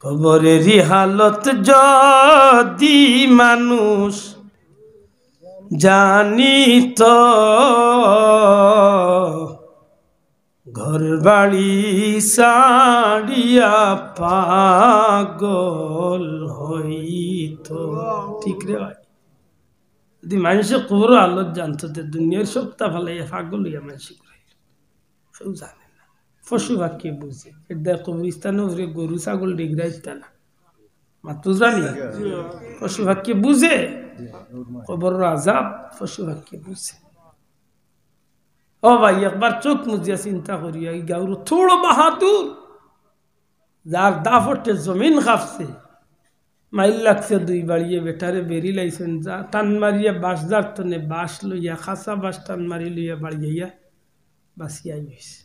কবরেরই হালত যদি মানুষ জানিত, ঘর বাড়ি সাড়িয়া পাগল হইত। ঠিক রে ভাই, যদি মানুষের কবর হালত জানতো দুনিয়ার সবটা ভালাইয়া পাগল হইয়া মানুষ করে সব জানে না। পশু পাখি বুঝে এটা কবরস্থানে গরু ছাগল ডিগরাইতা না মাত্র জানি পশু পাখি বুঝে কবর আজাব পশু পাখি বুঝে। ও ভাই একবার চোখ মুজিয়া চিন্তা করিয়া এই গাউর থোড়ো বাহাদুর যার দাফটে জমিন খাপছে মাইল লাগছে দুই বাড়িয়ে বেটারে বেরি লাইছেন যা টান মারিয়া বাঁশ যার তনে বাঁশ লইয়া খাসা বাঁশ টান মারি লইয়া বাড়িয়া বাঁচিয়া গেছে।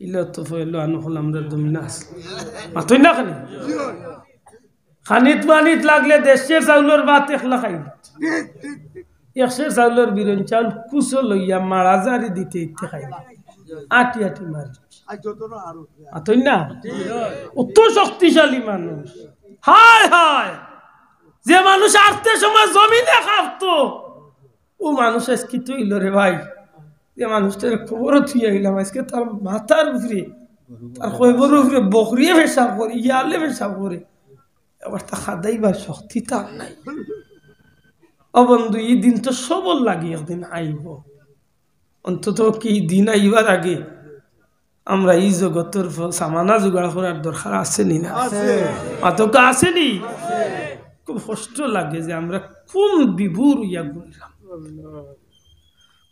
ইলো তো ফেলো আনো হল আমরা জমিন আসল মাথই না খানি খানিত পানিত লাগলে দেশের চাউলের ভাত একলা খাই 100 চাউলের বিরন চাউল কুচো লইয়া মারা জারি দিতে ইচ্ছে খাই আটি আটি মারি মাথই না। অত শক্তিশালী মানুষ, হায় হায় যে মানুষ আসতে সময় জমিনে খাবতো ও মানুষ আজকে তো ইল রে ভাই। যে মানুষটার খবরও থুইয়া গেলাম আজকে তার মাথার উপরে তার খবরের উপরে বকরিয়ে পেশাব করে ইয়ালে পেশাব করে আবার তা খাদাইবার শক্তি তার নাই। ও বন্ধু এই দিন তো সবল লাগে একদিন আইব, অন্তত কি দিন আইবার আগে আমরা এই জগতের সামানা জোগাড় করার দরকার আসেনি না? মাতকা আসেনি? খুব কষ্ট লাগে যে আমরা কোন বিভুর ইয়া বললাম,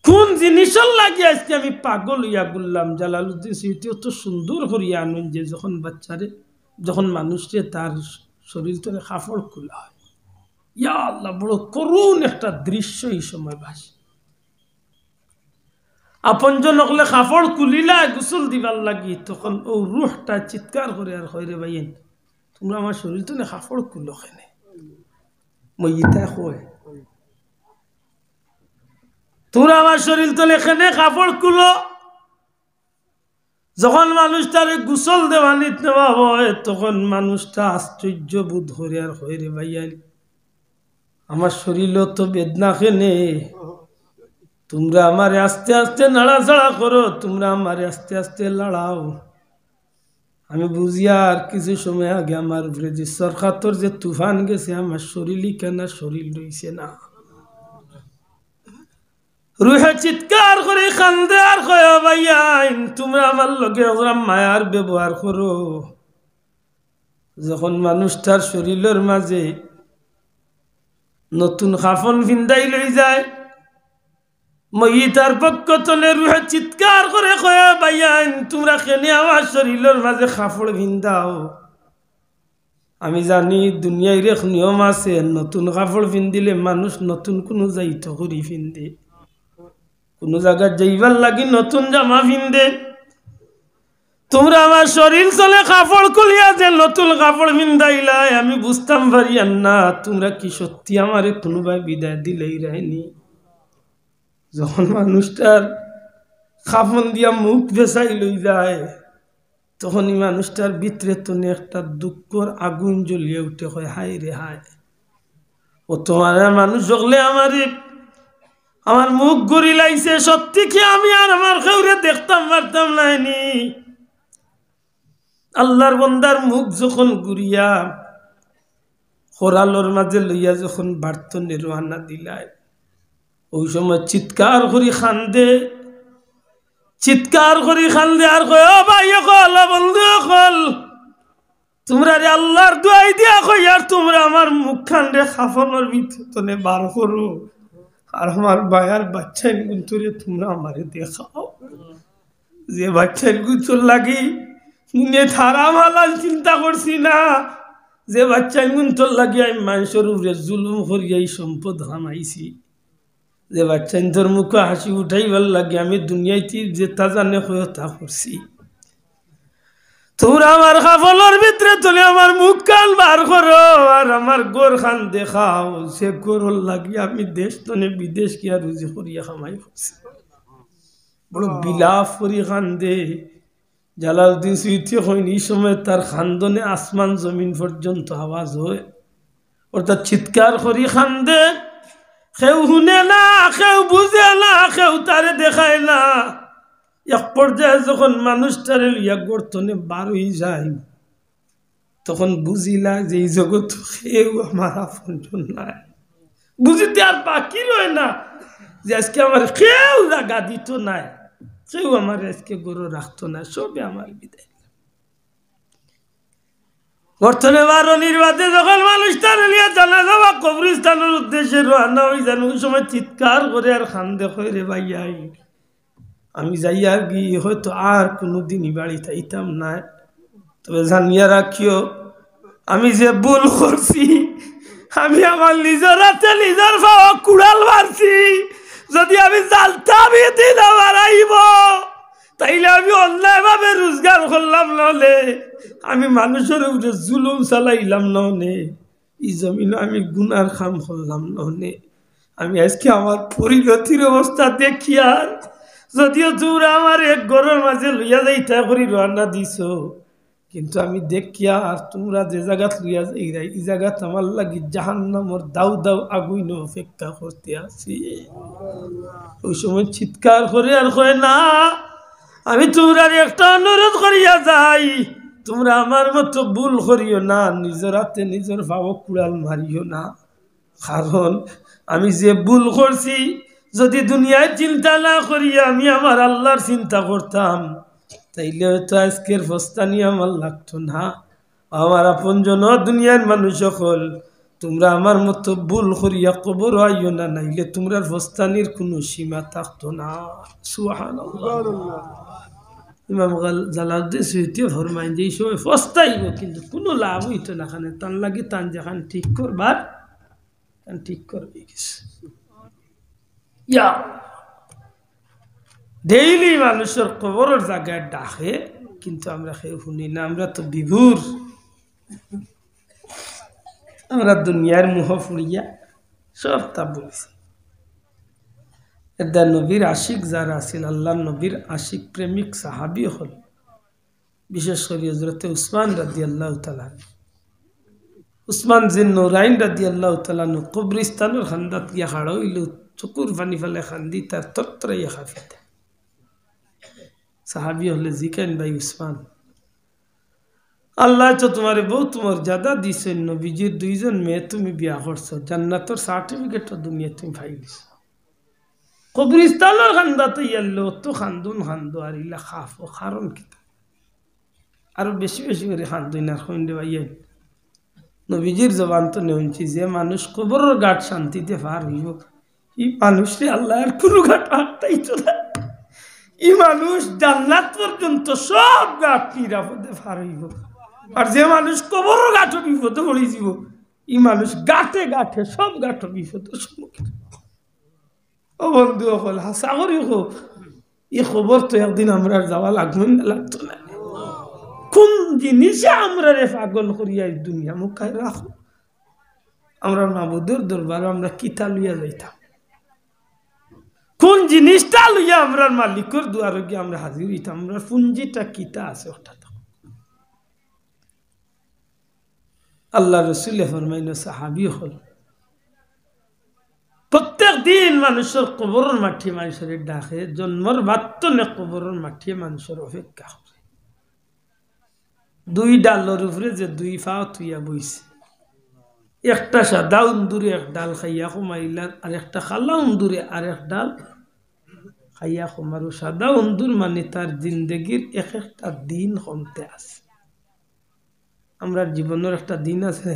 কোন জিনিসের লাগে আজকে আমি পাগল ইয়া বললাম। জালালউদ্দিন সুয়ুতিও তো সুন্দর করিয়া আনুন যে যখন বাচ্চারে যখন মানুষকে তার শরীর থেকে কাপড় খোলা হয়, ইয়া আল্লাহ বড় করুণ একটা দৃশ্য এই সময় ভাসে। আপনজন হলে কাপড় খুলিলা গোসল দিবার লাগি তখন ও রুহটা চিৎকার করে আর হয় রে ভাইয়েন তোমরা আমার শরীর তো কাপড় খুলো কেনে মই ইতা কয় তোমরা আমার শরীর তো এখানে কাপড় খুলো। যখন মানুষটারে গোসল দেওয়ানিত নেওয়া হয় তখন মানুষটা আশ্চর্য বোধ করে আর হয় রে ভাইয়ান আমার শরীরও তো বেদনা কেনে, তোমরা আমারে আস্তে আস্তে নাড়াচাড়া করো, তোমরা আমারে আস্তে আস্তে লড়াও। আমি বুঝি আর কিছু সময় আগে আমার উপরে যে সরকার যে তুফান গেছে আমার শরীরই কেন শরীর রইছে না। রুহে চিৎকার করে কান্দে আর কয় ভাইয়াইন তোমরা আমার লগে ওরা মায়ার ব্যবহার করো। যখন মানুষটার শরীরের মাঝে নতুন কাফন ভিন্দাই লই যায় মইতার পক্ষ তলে রুহে চিৎকার করে কয় ভাইয়াইন তোমরা কেন আমার শরীরের মাঝে কাপড় ভিন্দাও। আমি জানি দুনিয়ায় রেখ নিয়ম আছে নতুন কাপড় ভিন্দিলে মানুষ নতুন কোনো যাইতো করি ভিন্দে, কোনো জায়গায় যাইবার লাগি নতুন জামা ভিন্দে। তোমরা আমার শরীর চলে কাপড় খুলিয়া যে নতুন কাপড় ভিন্দাইলাই আমি বুঝতাম পারি না তোমরা কি সত্যি আমারে কোনোভাবে বিদায় দিলেই রায়নি। যখন মানুষটার কাফন দিয়া মুখ বেসাই লই যায় তখনই মানুষটার ভিতরে তো একটা দুঃখর আগুন জ্বলিয়ে উঠে হয় হায় রে হায় ও তোমার মানুষ হলে আমার মুখ গড়ি লাইছে সত্যি কি আমি আর আমার কেউরে দেখতাম পারতাম নাইনি। আল্লাহর বন্দার মুখ যখন ঘুরিয়া খোরালোর মাঝে লইয়া যখন বার্ত নির্বাহনা দিলায় ওই সময় চিৎকার করি খান্দে, চিৎকার করি খান্দে আর কয় ও ভাই কল বন্ধু কল তোমরা রে আল্লাহর দুয়াই দিয়া কই আর তোমরা আমার মুখ খান্ডে খাফনের ভিতরে বার করো আর আমার বায়ার বাচ্চার গুন্তরে তোমরা আমারে দেখাও। যে বাচ্চার গুন্তর লাগি মুনে থারা মালাল চিন্তা করছি না, যে বাচ্চার গুন্তর লাগি আমি মানুষের উপরে জুলুম করিয়া এই সম্পদ হামাইছি, যে বাচ্চার তোর মুখে হাসি উঠাইবার লাগে আমি দুনিয়াতে যে তা জানে হয়ে তা করছি। তোমরা আমার কাফলের ভিতরে তুলে আমার মুখ কান বার করো আর আমার গোর খান দেখাও, সে গোর লাগি আমি দেশ তনে বিদেশ কি রুজি করিয়া খামাই করছি। বড় বিলাপ করি খান দে জালালউদ্দিন সুয়ুতি হইন এই সময় তার খান্দনে আসমান জমিন পর্যন্ত আওয়াজ হয়, অর্থাৎ চিৎকার করি খান্দে, কেউ শুনে না, কেউ বুঝে না, কেউ তারে দেখায় না। এক পর্যায়ে যখন মানুষটারে লিয়া গর্তনে বার হয়ে যায়, তখন বুঝিলা যে এই জগৎ কেউ আমার আপনজন নাই। বুঝিতে আর বাকি রয় না যে আজকে আমার কেউ জাগা দিত নাই, কেউ আমার আজকে গরু রাখতো না, সবে আমার বিদায়। গর্তনে বারো নির্বাচে যখন মানুষটারে লিয়া জানা যাওয়া কবরস্থানের উদ্দেশ্যে রওনা হয়ে যান, ওই সময় চিৎকার করে আর খান্দে কই রে ভাইয়াই, আমি যাইয়া গিয়ে হয়তো আর কোনোদিনই বাড়ি থাইতাম না, তবে জানিয়া রাখিও আমি যে ভুল করছি, আমি আমার নিজের হাতে নিজের পাওয়া কুড়াল মারছি। যদি আমি জানতাম এদিন আমার আইব, তাইলে আমি অন্যায় ভাবে রোজগার করলাম, নহলে আমি মানুষের উপরে জুলুম চালাইলাম, নহলে এই জমিনে আমি গুনার কাম করলাম, নহলে আমি আজকে আমার পরিণতির অবস্থা দেখি। আর যদিও তোমরা আমার এক ঘরের মাঝে লইয়া যাইতা করি রান্না দিছ, কিন্তু আমি দেখিয়া আর তোমরা যে জায়গাত লইয়া যাইরা এই জায়গাত আমার লাগি জাহান্নামর দাউ দাউ আগুন অপেক্ষা করতে আছি। ওই সময় চিৎকার করে আর কয় না, আমি তোমরা একটা অনুরোধ করিয়া যাই, তোমরা আমার মতো ভুল করিও না, নিজের হাতে নিজের ভাব কুড়াল মারিও না। কারণ আমি যে ভুল করছি, যদি দুনিয়ায় চিন্তা না করিয়া আমি আমার আল্লাহর চিন্তা করতাম, তাইলে হয়তো আজকের ফস্তানি আমার লাগতো না। আমার আপনজন দুনিয়ার মানুষ সকল, তোমরা আমার মতো ভুল করিয়া কবর আইও না, নাইলে তোমরা ফস্তানির কোনো সীমা থাকতো না। সুবহানাল্লাহ। ইমাম জালালউদ্দিন সুয়ুতি ফরমাইন যে এই সময় ফস্তাইব, কিন্তু কোনো লাভ হইতো না, খানে তান লাগি তান যেখান ঠিক করবার তান ঠিক করবে গেছে। ইয়া ডেইলি মানুষের কবরের জায়গায় ডাকে, কিন্তু আমরা কেউ শুনি না। আমরা তো বিভুর, আমরা দুনিয়ার মুহ ফুড়িয়া সব তা বলছি। এদা নবীর আশিক যারা আছেন, আল্লাহ নবীর আশিক প্রেমিক সাহাবি হল, বিশেষ করে হযরতে উসমান রাদিয়াল্লাহু তাআলা, উসমান জিন নুরাইন রাদিয়াল্লাহু তাআলা কবরস্থানের খান্দাত গিয়া খাড়া হইল, চকুর পানি ফেলে খান্দি তার তরতরাইয়া খাফিতে। সাহাবি হলে জিকেন ভাই উসমান, আল্লাহ তো তোমার বহুত মর্যাদা দিছেন, নবীজির দুইজন মেয়ে তুমি বিয়া করছো, জান্নাতের সার্টিফিকেট দুনিয়া তুমি পাই দিছো, কবরস্থানের খান্দাতে ইয়াল্লো তো খান্দুন খান্দো আর ইলা খাফো, কারণ কি আরো বেশি বেশি করে খান্দুই না খন্ডে ভাইয়েন। নবীজির জবান তো নেউনছি, যে মানুষ কবরের ঘাট শান্তিতে পার হইব, এই মানুষকে আল্লাহ আর কোনো ঘাট হাঁটতেই চলে, এই মানুষ জান্নাত পর্যন্ত সব ঘাট নিরাপদে পার হইব। আর যে মানুষ কবরের ঘাটও বিপদে পড়ে যাব, এই মানুষ গাঁটে গাঁটে সব ঘাটও বিপদের সম্মুখীন। ও বন্ধু হল হাসা করি হোক, এই খবর তো একদিন আমরা যাওয়া লাগবে না, লাগতো না। কোন জিনিসে আমরা রে পাগল করিয়া এই দুনিয়া মুখায় রাখো, আমরা মাবুদের দরবারে আমরা কিতা লইয়া যাইতাম, কোন জিনিসটা লইয়া আমরা মালিকের দুয়ারে গিয়ে আমরা হাজির হইতাম, আমরা পুঞ্জিটা কিতা আছে ওটা। আল্লাহ রসুল ফরমাইন সাহাবি হল, প্রত্যেক দিন মানুষের কবরের মাঠে মানুষের ডাকে, জন্মর বাত্তনে কবরের মাঠে মানুষের অপেক্ষা করে। দুই ডালের উপরে যে দুই পাও থুইয়া বইছে, একটা সাদা উন্দুরে এক ডাল খাইয়া কমাইলার, আর একটা খালা উন্দুরে আর এক ডাল খাইয়া কমারু। সাদা উন্দুর মানে তার জিন্দগির এক একটা দিন কমতে আছে। আমরা জীবনের একটা দিন আছে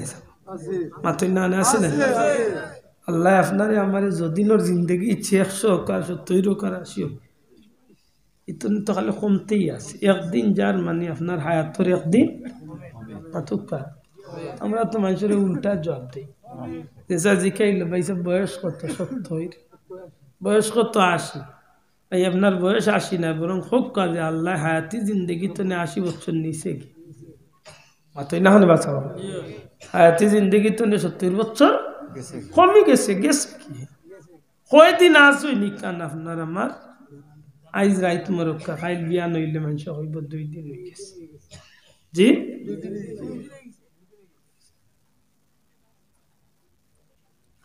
মাত্র না আছে না, আল্লাহ আপনারে আমার যদিনের জিন্দগি ইচ্ছে 100 হোক আর 70 হোক আর 80 হোক, ইতন তো খালি কমতেই আছে। একদিন যার মানে আপনার হায়াতর একদিন মাতুকা। আমরা তো মানুষের উল্টা জবাব দিই, যেসা জিকাইল ভাইসা বয়স কত 70, বয়স কত 80, ভাই আপনার বয়স 80 না, বরং হোক কাজে আল্লাহ হায়াতি জিন্দগি তো 80 বছর নিচে কি মাতই না হলে বাঁচাবো, হায়াতি জিন্দগি তো 70 বছর কমে গেছে। গেছে কি কয়দিন আসুই নিকান আপনার আমার আইজ রাইত মরক্কা খাইল বিয়া নইলে মানুষ হইব 2 দিন হয়ে গেছে জি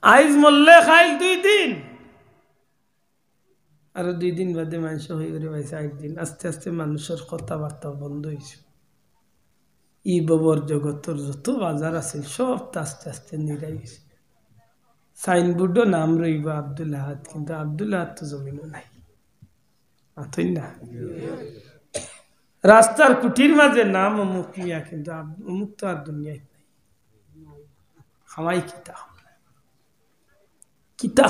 আইজ মরলে খাইল 2 দিন আর 2 দিন বাদে মানুষ হয়ে গেলে ভাই 4 দিন আস্তে আস্তে মানুষের কথাবার্তা বন্ধ হয়েছে ই ববর জগতের যত বাজার আছে সব আস্তে আস্তে নিরাই গেছে সাইনবোর্ডও নাম রইব আব্দুল আহাদ কিন্তু আব্দুল আহাদ তো জমিনও নাই আতই না রাস্তার কুটির মাঝে নাম অমুক মিয়া কিন্তু অমুক তো আর দুনিয়ায় নাই খাওয়াই কিতা কিতা